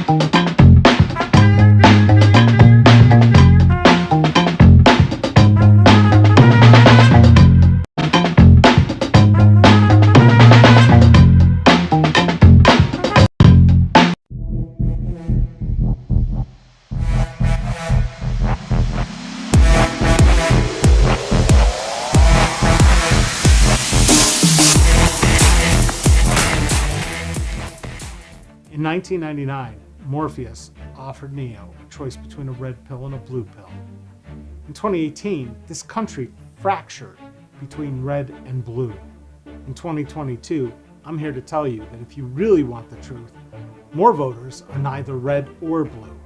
In 1999, Morpheus offered Neo a choice between a red pill and a blue pill. In 2018, this country fractured between red and blue. In 2022, I'm here to tell you that if you really want the truth, more voters are neither red or blue.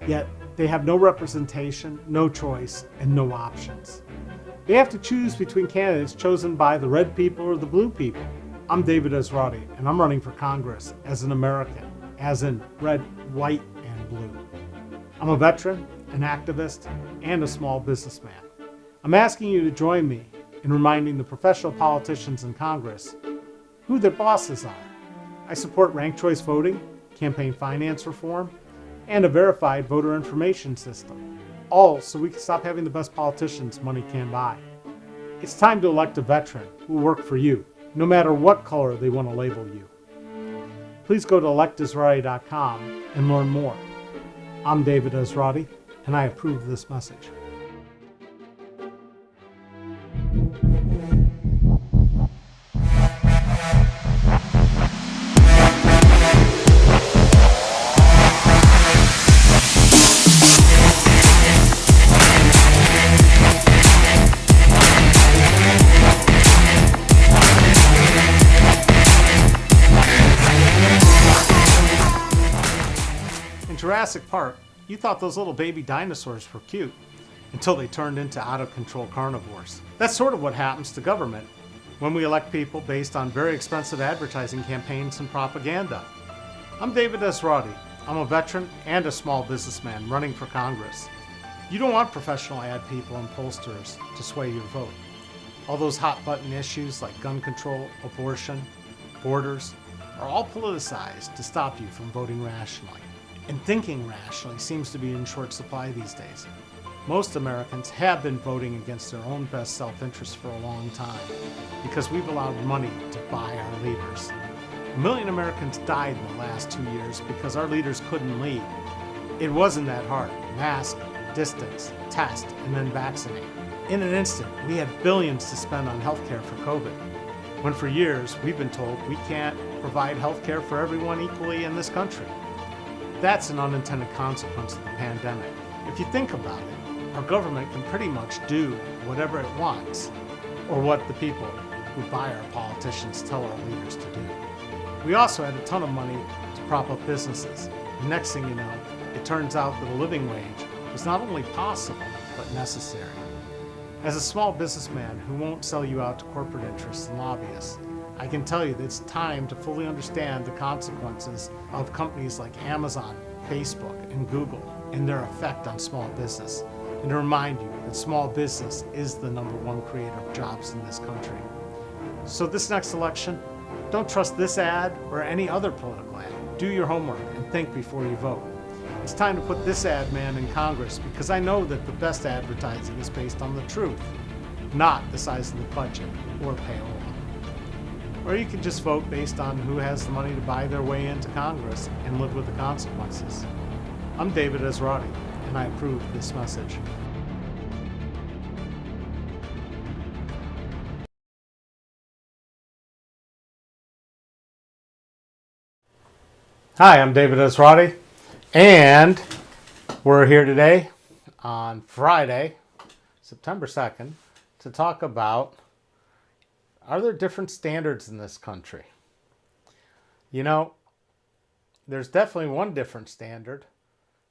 Yet, they have no representation, no choice, and no options. They have to choose between candidates chosen by the red people or the blue people. I'm David Esrati, and I'm running for Congress as an American, as in red, white, and blue. I'm a veteran, an activist, and a small businessman. I'm asking you to join me in reminding the professional politicians in Congress who their bosses are. I support ranked choice voting, campaign finance reform, and a verified voter information system, all so we can stop having the best politicians money can buy. It's time to elect a veteran who will work for you, no matter what color they want to label you. Please go to electesrati.com and learn more. I'm David Esrati, and I approve this message. In Jurassic Park, you thought those little baby dinosaurs were cute until they turned into out-of-control carnivores. That's sort of what happens to government when we elect people based on very expensive advertising campaigns and propaganda. I'm David Esrati. I'm a veteran and a small businessman running for Congress. You don't want professional ad people and pollsters to sway your vote. All those hot-button issues like gun control, abortion, borders are all politicized to stop you from voting rationally. And thinking rationally seems to be in short supply these days. Most Americans have been voting against their own best self-interest for a long time because we've allowed money to buy our leaders. 1 million Americans died in the last 2 years because our leaders couldn't lead. It wasn't that hard. Mask, distance, test, and then vaccinate. In an instant, we had billions to spend on healthcare for COVID, when for years we've been told we can't provide healthcare for everyone equally in this country. That's an unintended consequence of the pandemic. If you think about it, our government can pretty much do whatever it wants, or what the people who buy our politicians tell our leaders to do. We also had a ton of money to prop up businesses. The next thing you know, it turns out that a living wage was not only possible, but necessary. As a small businessman who won't sell you out to corporate interests and lobbyists, I can tell you that it's time to fully understand the consequences of companies like Amazon, Facebook, and Google and their effect on small business, and to remind you that small business is the #1 creator of jobs in this country. So this next election, don't trust this ad or any other political ad. Do your homework and think before you vote. It's time to put this ad man in Congress because I know that the best advertising is based on the truth, not the size of the budget or payola. Or you can just vote based on who has the money to buy their way into Congress and live with the consequences. I'm David Esrati, and I approve this message. Hi, I'm David Esrati, and we're here today on Friday, September 2nd, to talk about, are there different standards in this country? You know, there's definitely one different standard.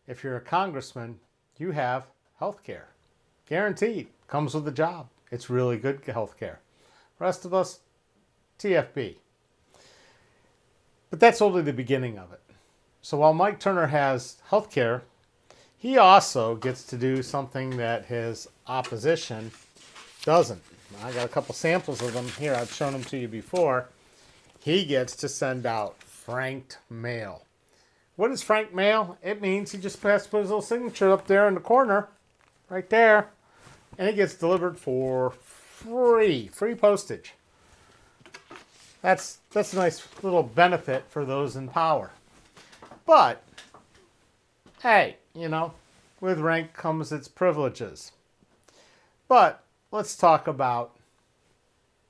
If you're a congressman, you have health care. Guaranteed. Comes with a job. It's really good health care. Rest of us, TFB. But that's only the beginning of it. So while Mike Turner has health care, he also gets to do something that his opposition doesn't. I got a couple samples of them here. I've shown them to you before. He gets to send out franked mail, What is frank mail? It means he just has to put his little signature up there in the corner, right there, and it gets delivered for free postage. That's a nice little benefit for those in power. But, hey, with rank comes its privileges. But let's talk about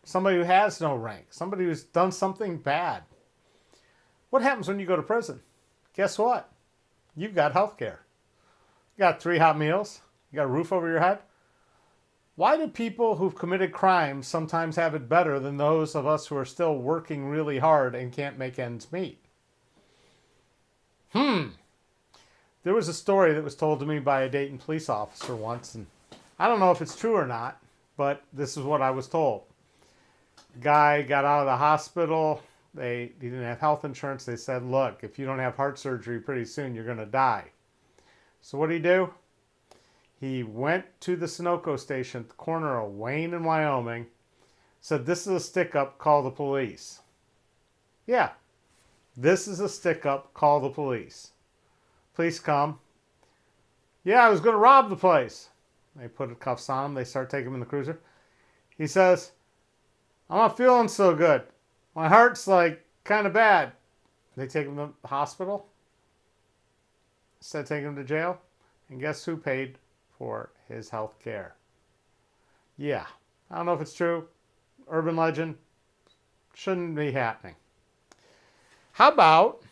somebody who has no rank, somebody who's done something bad. What happens when you go to prison? Guess what? You've got health care. You got 3 hot meals. You got a roof over your head. Why do people who've committed crimes sometimes have it better than those of us who are still working really hard and can't make ends meet? There was a story that was told to me by a Dayton police officer once, and I don't know if it's true or not, but this is what I was told. The guy got out of the hospital. He didn't have health insurance. They said, look, if you don't have heart surgery pretty soon, you're going to die. So what did he do? He went to the Sunoco station at the corner of Wayne and Wyoming, said, this is a stick-up, call the police. Yeah, this is a stick-up, call the police. Police come. Yeah, I was going to rob the place. They put cuffs on him. They start taking him in the cruiser. He says, I'm not feeling so good. My heart's kind of bad. They take him to the hospital instead of taking him to jail. And guess who paid for his health care? Yeah, I don't know if it's true. Urban legend. Shouldn't be happening. How about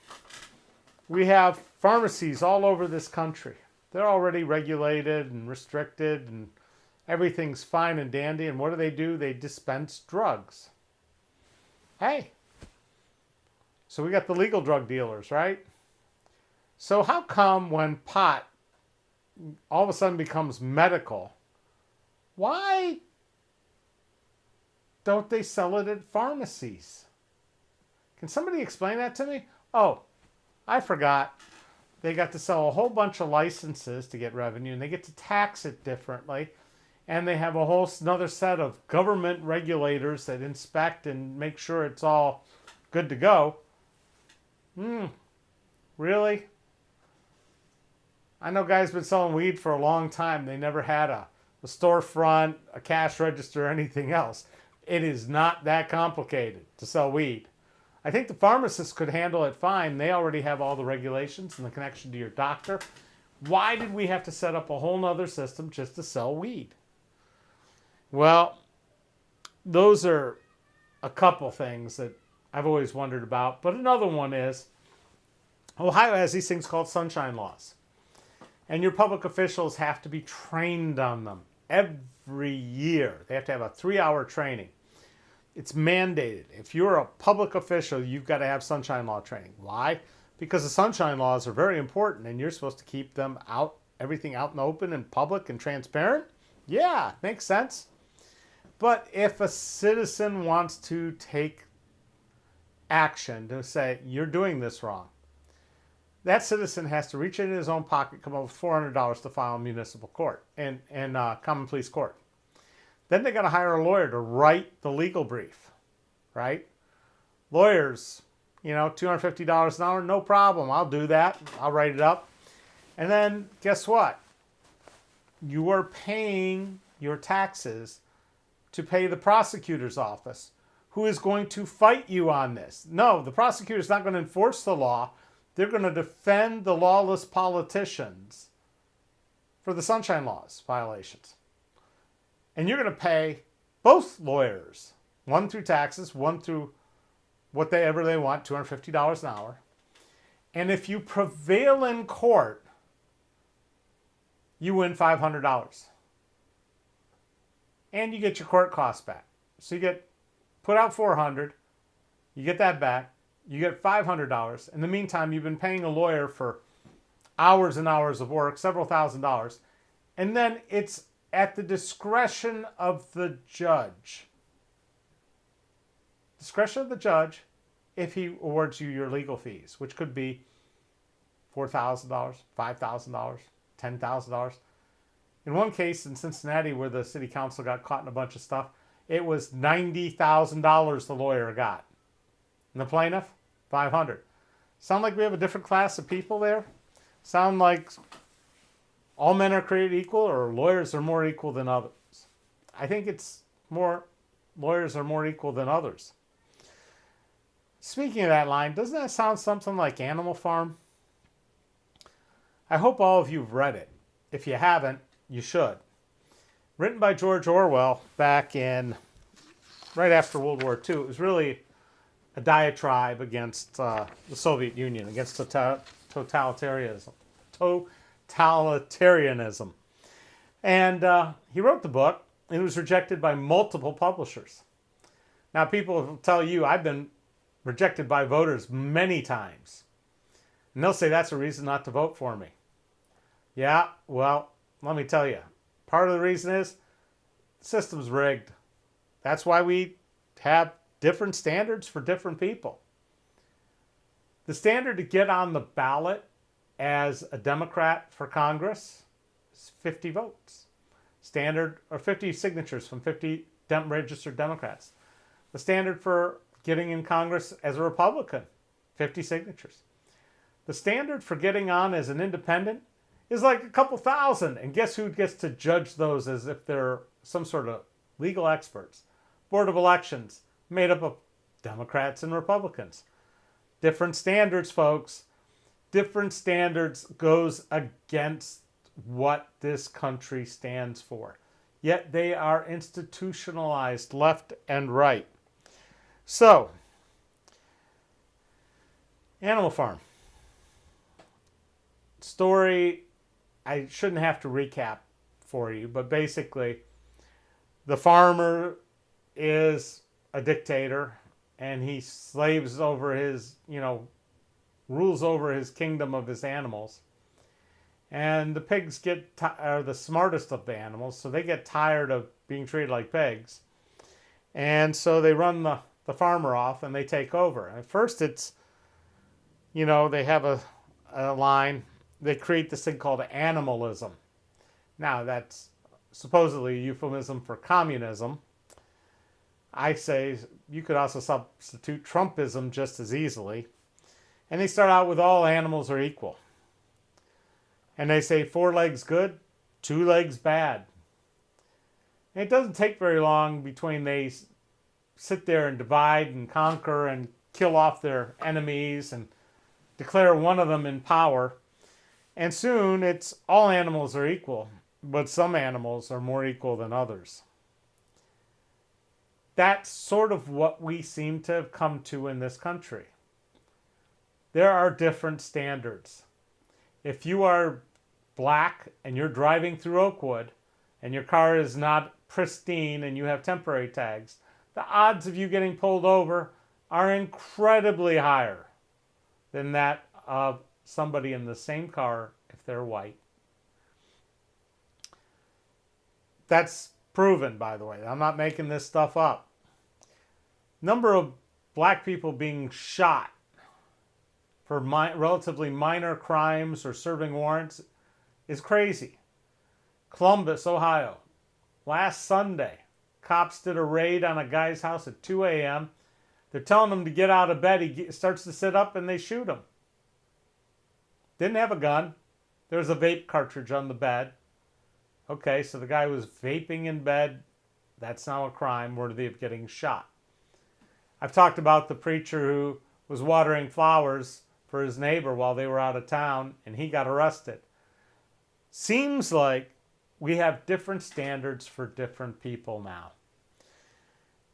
we have pharmacies all over this country? They're already regulated and restricted and everything's fine and dandy. And what do? They dispense drugs. Hey, so we got the legal drug dealers, right? So how come when pot all of a sudden becomes medical, why don't they sell it at pharmacies? Can somebody explain that to me? Oh, I forgot. They got to sell a whole bunch of licenses to get revenue, and they get to tax it differently. And they have a whole another set of government regulators that inspect and make sure it's all good to go. Really? I know guys been selling weed for a long time. They never had a storefront, a cash register, or anything else. It is not that complicated to sell weed. I think the pharmacists could handle it fine. They already have all the regulations and the connection to your doctor. Why did we have to set up a whole nother system just to sell weed? Well, those are a couple things that I've always wondered about. But another one is, Ohio has these things called sunshine laws. And your public officials have to be trained on them every year. They have to have a 3-hour training. It's mandated. If you're a public official, you've got to have sunshine law training. Why? Because the sunshine laws are very important and you're supposed to keep them out, everything out in the open and public and transparent. Yeah, makes sense. But if a citizen wants to take action to say, you're doing this wrong, that citizen has to reach into his own pocket, come up with $400 to file in municipal court and common pleas court. Then they got to hire a lawyer to write the legal brief, right? Lawyers, $250 an hour, no problem. I'll do that. I'll write it up. And then guess what? You are paying your taxes to pay the prosecutor's office, who is going to fight you on this. No, the prosecutor's not going to enforce the law. They're going to defend the lawless politicians for the sunshine laws violations. And you're going to pay both lawyers, one through taxes, one through whatever they want, $250 an hour. And if you prevail in court, you win $500. And you get your court costs back. So you get put out $400, you get that back, you get $500. In the meantime, you've been paying a lawyer for hours and hours of work, several $1,000s, and then it's at the discretion of the judge. Discretion of the judge if he awards you your legal fees, which could be $4,000, $5,000, $10,000. In one case in Cincinnati where the city council got caught in a bunch of stuff, it was $90,000 the lawyer got. And the plaintiff, $500. Sound like we have a different class of people there? Sound like all men are created equal, or lawyers are more equal than others? I think it's more lawyers are more equal than others. Speaking of that line, doesn't that sound something like Animal Farm? I hope all of you have read it. If you haven't, you should. Written by George Orwell back in right after World War II. It was really a diatribe against the Soviet Union, against totalitarianism. And he wrote the book, and it was rejected by multiple publishers. Now, people will tell you I've been rejected by voters many times. And they'll say that's a reason not to vote for me. Yeah, well, let me tell you. Part of the reason is the system's rigged. That's why we have different standards for different people. The standard to get on the ballot as a Democrat for Congress is 50 votes. Standard, or 50 signatures from 50 registered Democrats. The standard for getting in Congress as a Republican, 50 signatures. The standard for getting on as an independent is like a couple thousand. And guess who gets to judge those as if they're some sort of legal experts? Board of Elections, made up of Democrats and Republicans. Different standards, folks. Different standards goes against what this country stands for. Yet they are institutionalized left and right. So, Animal Farm. Story, I shouldn't have to recap for you, but basically, the farmer is a dictator, and he slaves over his, rules over his kingdom of his animals. And the pigs are the smartest of the animals, so they get tired of being treated like pigs. And so they run the farmer off and they take over. At first it's, they have a line, they create this thing called animalism. Now that's supposedly a euphemism for communism. I say you could also substitute Trumpism just as easily. And they start out with all animals are equal. And they say 4 legs good, 2 legs bad. And it doesn't take very long between they sit there and divide and conquer and kill off their enemies and declare one of them in power. And soon it's all animals are equal, but some animals are more equal than others. That's sort of what we seem to have come to in this country. There are different standards. If you are black and you're driving through Oakwood and your car is not pristine and you have temporary tags, the odds of you getting pulled over are incredibly higher than that of somebody in the same car if they're white. That's proven, by the way. I'm not making this stuff up. Number of black people being shot for relatively minor crimes or serving warrants is crazy. Columbus, Ohio. Last Sunday, cops did a raid on a guy's house at 2 a.m. They're telling him to get out of bed. He starts to sit up and they shoot him. Didn't have a gun. There was a vape cartridge on the bed. Okay, so the guy was vaping in bed. That's now a crime worthy of getting shot. I've talked about the preacher who was watering flowers for his neighbor while they were out of town, and he got arrested. Seems like we have different standards for different people now.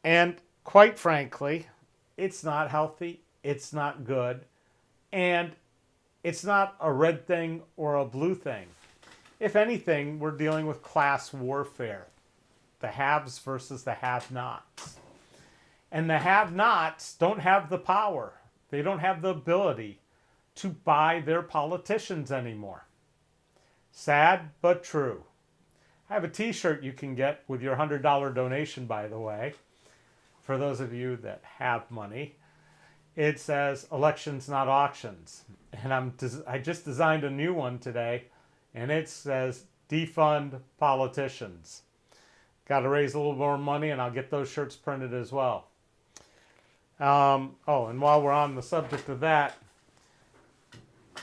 And quite frankly, it's not healthy, it's not good, and it's not a red thing or a blue thing. If anything, we're dealing with class warfare. The haves versus the have-nots. And the have-nots don't have the power. They don't have the ability to buy their politicians anymore. Sad, but true. I have a t-shirt you can get with your $100 donation, by the way, for those of you that have money. It says, "Elections, not auctions." And I just designed a new one today, and it says, "Defund politicians." Got to raise a little more money, and I'll get those shirts printed as well. And while we're on the subject of that,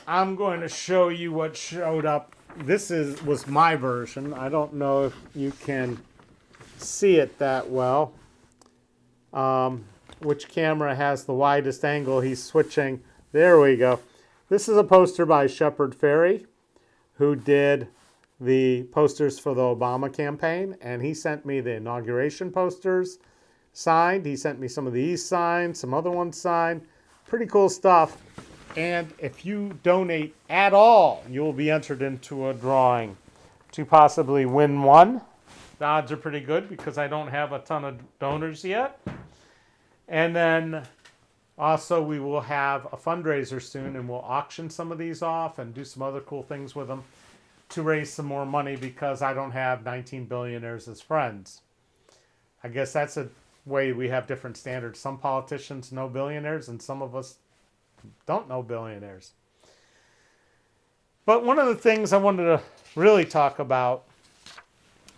I'm going to show you what showed up. This was my version. I don't know if you can see it that well. Which camera has the widest angle? He's switching. There we go. This is a poster by Shepard Fairey, who did the posters for the Obama campaign, and he sent me the inauguration posters signed. He sent me some of these signed, some other ones signed. Pretty cool stuff. And if you donate at all, you will be entered into a drawing to possibly win one. The odds are pretty good because I don't have a ton of donors yet. And then also we will have a fundraiser soon, and we'll auction some of these off and do some other cool things with them to raise some more money because I don't have 19 billionaires as friends. I guess that's a way we have different standards. Some politicians know billionaires and some of us don't know billionaires. But one of the things I wanted to really talk about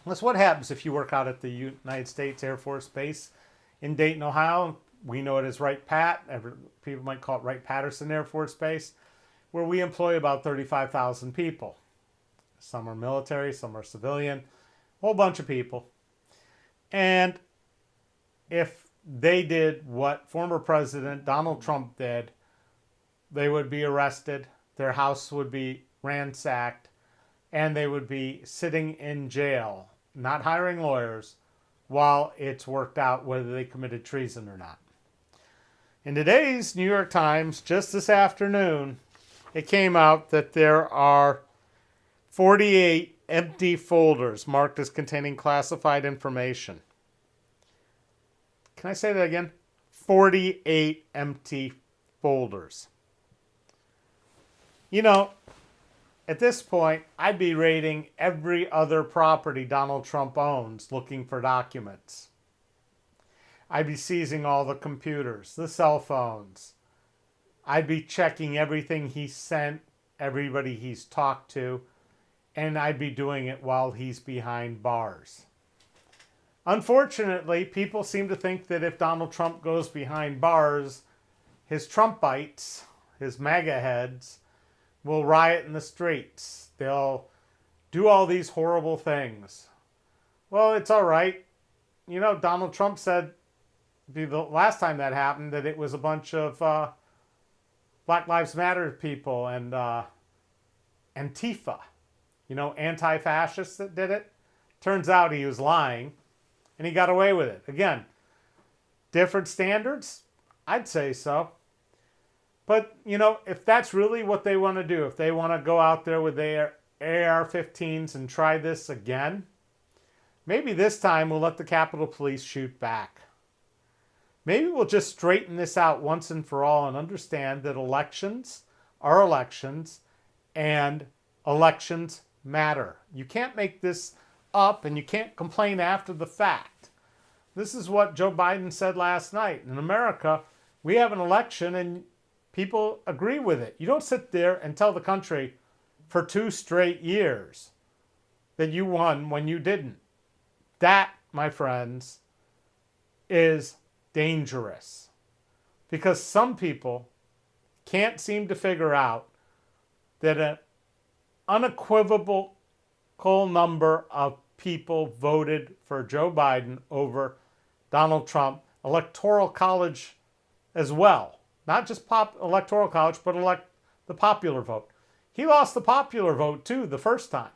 was what happens if you work out at the United States Air Force Base in Dayton, Ohio. We know it as Wright-Patt. People might call it Wright-Patterson Air Force Base, where we employ about 35,000 people. Some are military, some are civilian, a whole bunch of people. And if they did what former President Donald Trump did, they would be arrested, their house would be ransacked, and they would be sitting in jail, not hiring lawyers, while it's worked out whether they committed treason or not. In today's New York Times, just this afternoon, it came out that there are 48 empty folders marked as containing classified information. Can I say that again? 48 empty folders. You know, at this point, I'd be raiding every other property Donald Trump owns looking for documents. I'd be seizing all the computers, the cell phones. I'd be checking everything he sent, everybody he's talked to, and I'd be doing it while he's behind bars. Unfortunately, people seem to think that if Donald Trump goes behind bars, his Trumpites, his MAGA heads, will riot in the streets. They'll do all these horrible things. Well, it's all right. You know, Donald Trump said the last time that happened that it was a bunch of Black Lives Matter people and Antifa, you know, anti-fascists that did it. Turns out he was lying, and he got away with it. Again, different standards? I'd say so. But, you know, if that's really what they want to do, if they want to go out there with their AR-15s and try this again, maybe this time we'll let the Capitol Police shoot back. Maybe we'll just straighten this out once and for all and understand that elections are elections and elections matter. You can't make this up and you can't complain after the fact. This is what Joe Biden said last night. In America, we have an election and people agree with it. You don't sit there and tell the country for 2 straight years that you won when you didn't. That, my friends, is dangerous. Because some people can't seem to figure out that an unequivocal number of people voted for Joe Biden over Donald Trump. Electoral college as well. Not just electoral college, but the popular vote. He lost the popular vote too the first time.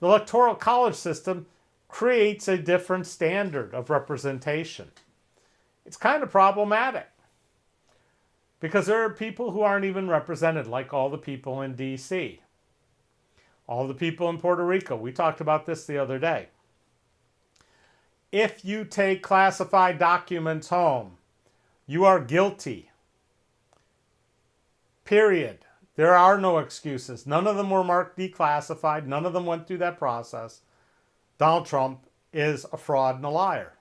The electoral college system creates a different standard of representation. It's kind of problematic because there are people who aren't even represented, like all the people in D.C., all the people in Puerto Rico. We talked about this the other day. If you take classified documents home, you are guilty. Period. There are no excuses. None of them were marked declassified. None of them went through that process. Donald Trump is a fraud and a liar.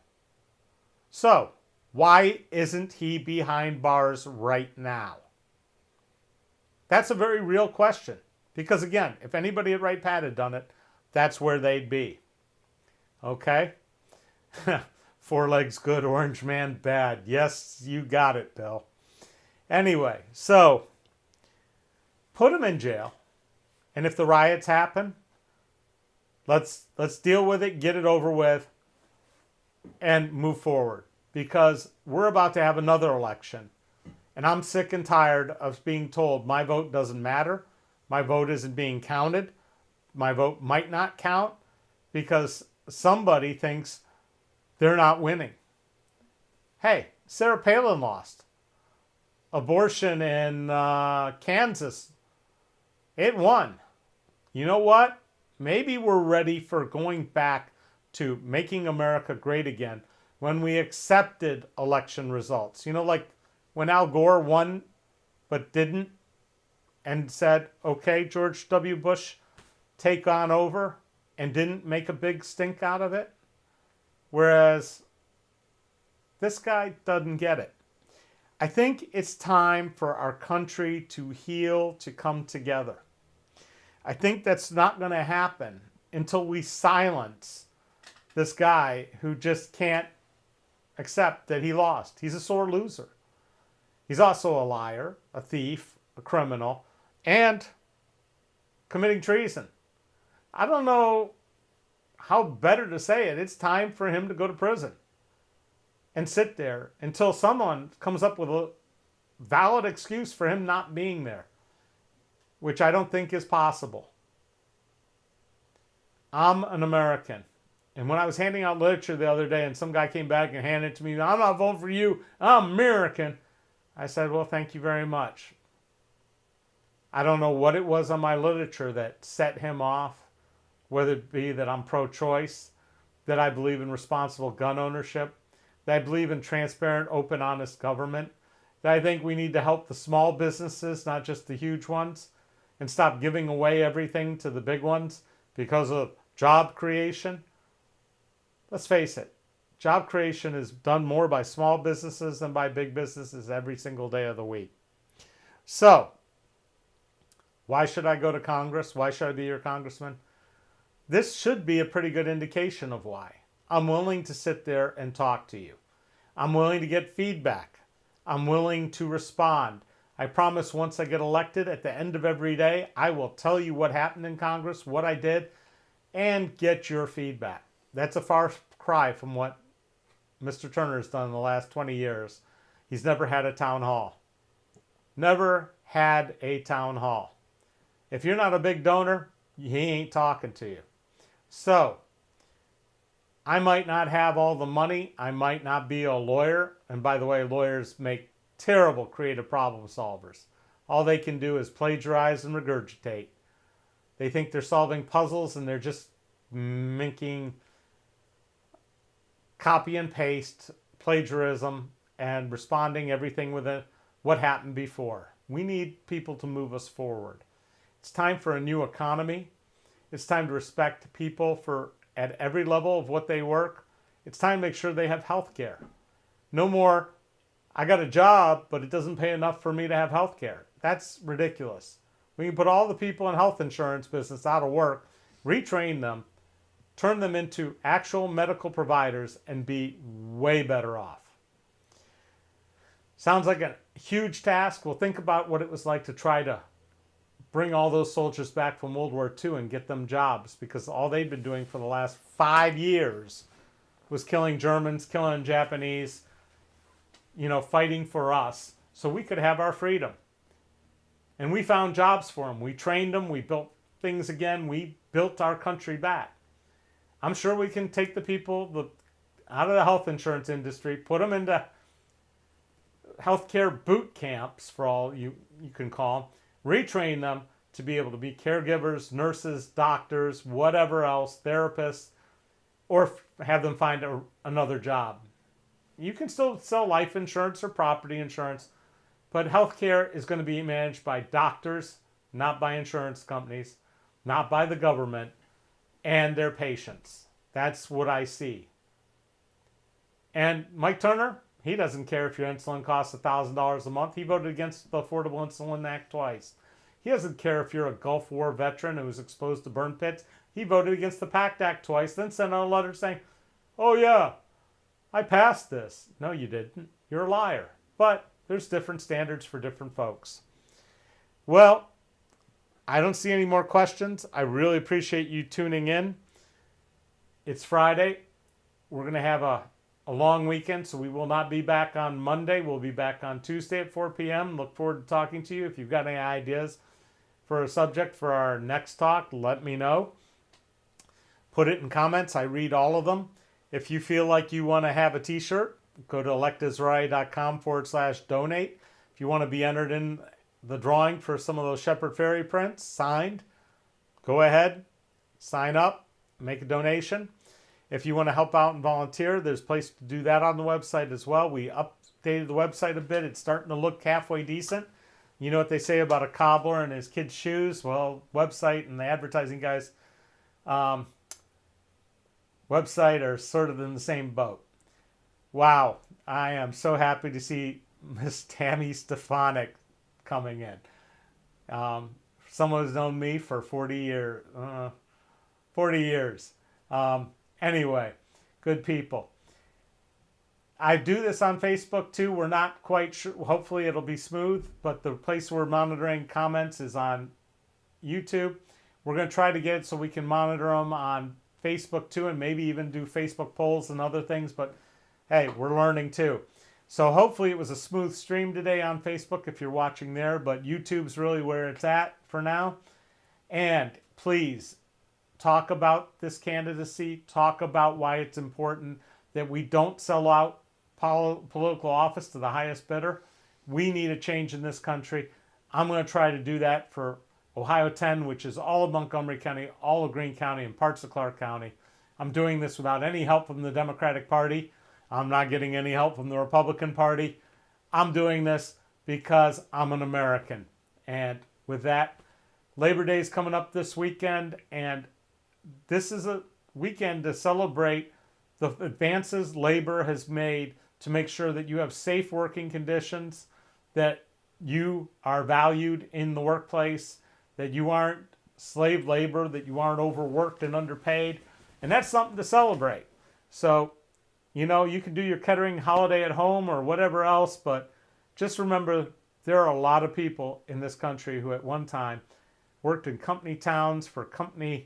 So, why isn't he behind bars right now? That's a very real question. Because again, if anybody at Wright-Patt had done it, that's where they'd be. Okay? 4 legs good, orange man bad. Yes, you got it, Bill. Anyway, so put him in jail. And if the riots happen, let's deal with it, get it over with, and move forward. Because we're about to have another election. And I'm sick and tired of being told my vote doesn't matter. My vote isn't being counted. My vote might not count because somebody thinks they're not winning. Hey, Sarah Palin lost. Abortion in Kansas, it won. You know what? Maybe we're ready for going back to making America great again when we accepted election results. You know, like when Al Gore won but didn't and said, okay, George W. Bush, take on over, and didn't make a big stink out of it. Whereas this guy doesn't get it. I think it's time for our country to heal, to come together. I think that's not going to happen until we silence this guy who just can't accept that he lost. He's a sore loser. He's also a liar, a thief, a criminal, and committing treason. I don't know how better to say it. It's time for him to go to prison and sit there until someone comes up with a valid excuse for him not being there, which I don't think is possible. I'm an American. And when I was handing out literature the other day and some guy came back and handed it to me, I'm not voting for you, I'm American. I said, well, thank you very much. I don't know what it was on my literature that set him off, whether it be that I'm pro-choice, that I believe in responsible gun ownership, that I believe in transparent, open, honest government, that I think we need to help the small businesses, not just the huge ones, and stop giving away everything to the big ones because of job creation. Let's face it, job creation is done more by small businesses than by big businesses every single day of the week. So, why should I go to Congress? Why should I be your congressman? This should be a pretty good indication of why. I'm willing to sit there and talk to you. I'm willing to get feedback. I'm willing to respond. I promise once I get elected, at the end of every day, I will tell you what happened in Congress, what I did, and get your feedback. That's a far cry from what Mr. Turner has done in the last 20 years. He's never had a town hall. Never had a town hall. If you're not a big donor, he ain't talking to you. So, I might not have all the money. I might not be a lawyer. And by the way, lawyers make terrible creative problem solvers. All they can do is plagiarize and regurgitate. They think they're solving puzzles and they're just making copy and paste, plagiarism, and responding everything with what happened before. We need people to move us forward. It's time for a new economy. It's time to respect people at every level of what they work. It's time to make sure they have health care. No more, I got a job, but it doesn't pay enough for me to have health care. That's ridiculous. We can put all the people in health insurance business out of work, retrain them, turn them into actual medical providers, and be way better off. Sounds like a huge task. Well, think about what it was like to try to bring all those soldiers back from World War II and get them jobs, because all they'd been doing for the last 5 years was killing Germans, killing Japanese, fighting for us so we could have our freedom. And we found jobs for them. We trained them. We built things again. We built our country back. I'm sure we can take the people out of the health insurance industry, put them into healthcare boot camps, for all you can call them, retrain them to be able to be caregivers, nurses, doctors, whatever else, therapists, or have them find another job. You can still sell life insurance or property insurance, but healthcare is going to be managed by doctors, not by insurance companies, not by the government, and their patients. That's what I see. And Mike Turner, he doesn't care if your insulin costs $1,000 a month. He voted against the Affordable Insulin Act twice. He doesn't care if you're a Gulf War veteran who was exposed to burn pits. He voted against the PACT Act twice, then sent out a letter saying, oh yeah, I passed this. No, you didn't. You're a liar. But there's different standards for different folks. Well, I don't see any more questions. I really appreciate you tuning in. It's Friday. We're going to have a long weekend, so we will not be back on Monday. We'll be back on Tuesday at 4 p.m. Look forward to talking to you. If you've got any ideas for a subject for our next talk, let me know. Put it in comments. I read all of them. If you feel like you want to have a t-shirt, go to electesrati.com/donate. If you want to be entered in the drawing for some of those Shepherd Fairy prints signed, go ahead, sign up, make a donation. If you want to help out and volunteer, there's a place to do that on the website as well. We updated the website a bit. It's starting to look halfway decent. You know what they say about a cobbler and his kid's shoes? Well, website and the advertising guys website are sort of in the same boat. Wow, I am so happy to see Miss Tammy Stefanik coming in. Someone who's known me for 40 years. Anyway, good people. I do this on Facebook too. We're not quite sure. Hopefully it'll be smooth, but the place we're monitoring comments is on YouTube. We're going to try to get it so we can monitor them on Facebook too, and maybe even do Facebook polls and other things. But hey, we're learning too. So hopefully it was a smooth stream today on Facebook if you're watching there, but YouTube's really where it's at for now. And please talk about this candidacy. Talk about why it's important that we don't sell out political office to the highest bidder. We need a change in this country. I'm going to try to do that for Ohio 10, which is all of Montgomery County, all of Greene County, and parts of Clark County. I'm doing this without any help from the Democratic Party. I'm not getting any help from the Republican Party. I'm doing this because I'm an American. And with that, Labor Day is coming up this weekend, and this is a weekend to celebrate the advances labor has made to make sure that you have safe working conditions, that you are valued in the workplace, that you aren't slave labor, that you aren't overworked and underpaid. And that's something to celebrate. So, you know, you can do your Kettering holiday at home or whatever else, but just remember there are a lot of people in this country who at one time worked in company towns for companies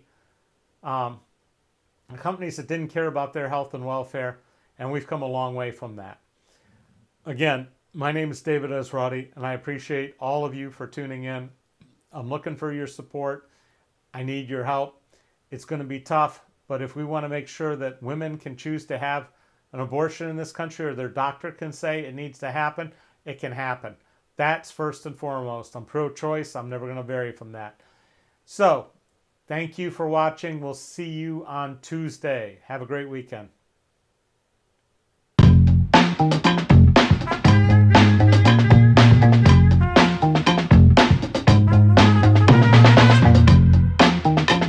that didn't care about their health and welfare, and we've come a long way from that. Again, my name is David Esrati, and I appreciate all of you for tuning in. I'm looking for your support. I need your help. It's going to be tough, but if we want to make sure that women can choose to have an abortion in this country, or their doctor can say it needs to happen, it can happen. That's first and foremost. I'm pro-choice. I'm never going to vary from that. So, thank you for watching. We'll see you on Tuesday. Have a great weekend.